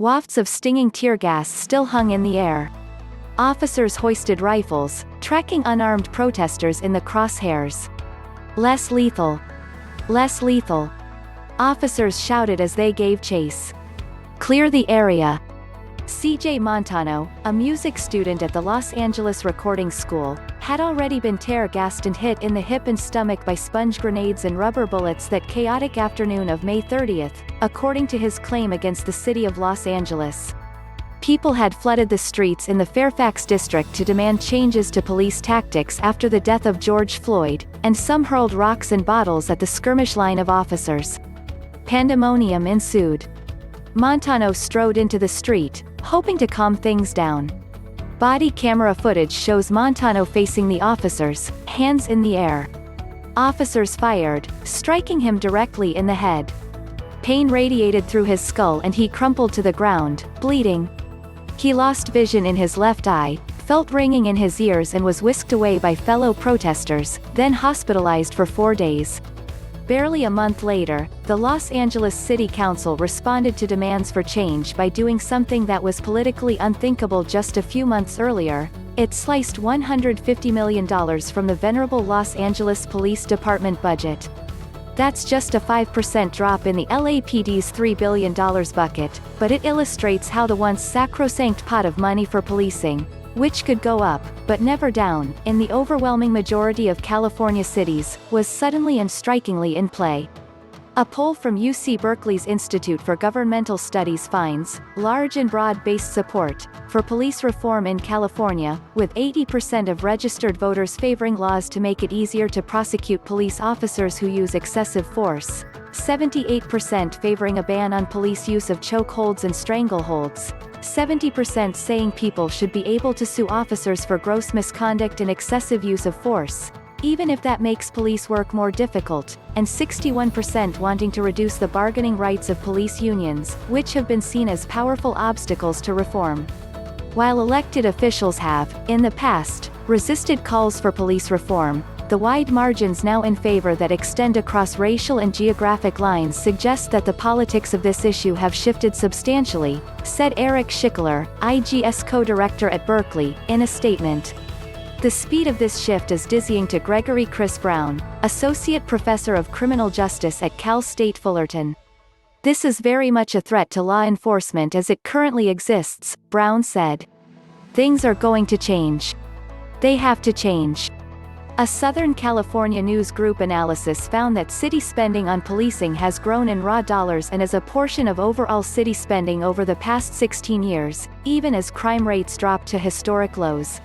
Wafts of stinging tear gas still hung in the air. Officers hoisted rifles, tracking unarmed protesters in the crosshairs. Less lethal. Less lethal. Officers shouted as they gave chase. Clear the area. C.J. Montano, a music student at the Los Angeles Recording School, had already been tear-gassed and hit in the hip and stomach by sponge grenades and rubber bullets that chaotic afternoon of May 30th, according to his claim against the city of Los Angeles. People had flooded the streets in the Fairfax District to demand changes to police tactics after the death of George Floyd, and some hurled rocks and bottles at the skirmish line of officers. Pandemonium ensued. Montano strode into the street, hoping to calm things down. Body camera footage shows Montano facing the officers, hands in the air. Officers fired, striking him directly in the head. Pain radiated through his skull and he crumpled to the ground, bleeding. He lost vision in his left eye, felt ringing in his ears and was whisked away by fellow protesters, then hospitalized for 4 days. Barely a month later, the Los Angeles City Council responded to demands for change by doing something that was politically unthinkable just a few months earlier. It sliced $150 million from the venerable Los Angeles Police Department budget. That's just a 5% drop in the LAPD's $3 billion bucket, but it illustrates how the once sacrosanct pot of money for policing, which could go up, but never down, in the overwhelming majority of California cities, was suddenly and strikingly in play. A poll from UC Berkeley's Institute for Governmental Studies finds large and broad-based support for police reform in California, with 80% of registered voters favoring laws to make it easier to prosecute police officers who use excessive force, 78% favoring a ban on police use of chokeholds and strangleholds, 70% saying people should be able to sue officers for gross misconduct and excessive use of force, even if that makes police work more difficult, and 61% wanting to reduce the bargaining rights of police unions, which have been seen as powerful obstacles to reform. While elected officials have, in the past, resisted calls for police reform, the wide margins now in favor that extend across racial and geographic lines suggest that the politics of this issue have shifted substantially, said Eric Schickler, IGS co-director at Berkeley, in a statement. The speed of this shift is dizzying to Gregory Chris Brown, associate professor of criminal justice at Cal State Fullerton. This is very much a threat to law enforcement as it currently exists, Brown said. Things are going to change. They have to change. A Southern California news group analysis found that city spending on policing has grown in raw dollars and as a portion of overall city spending over the past 16 years, even as crime rates dropped to historic lows.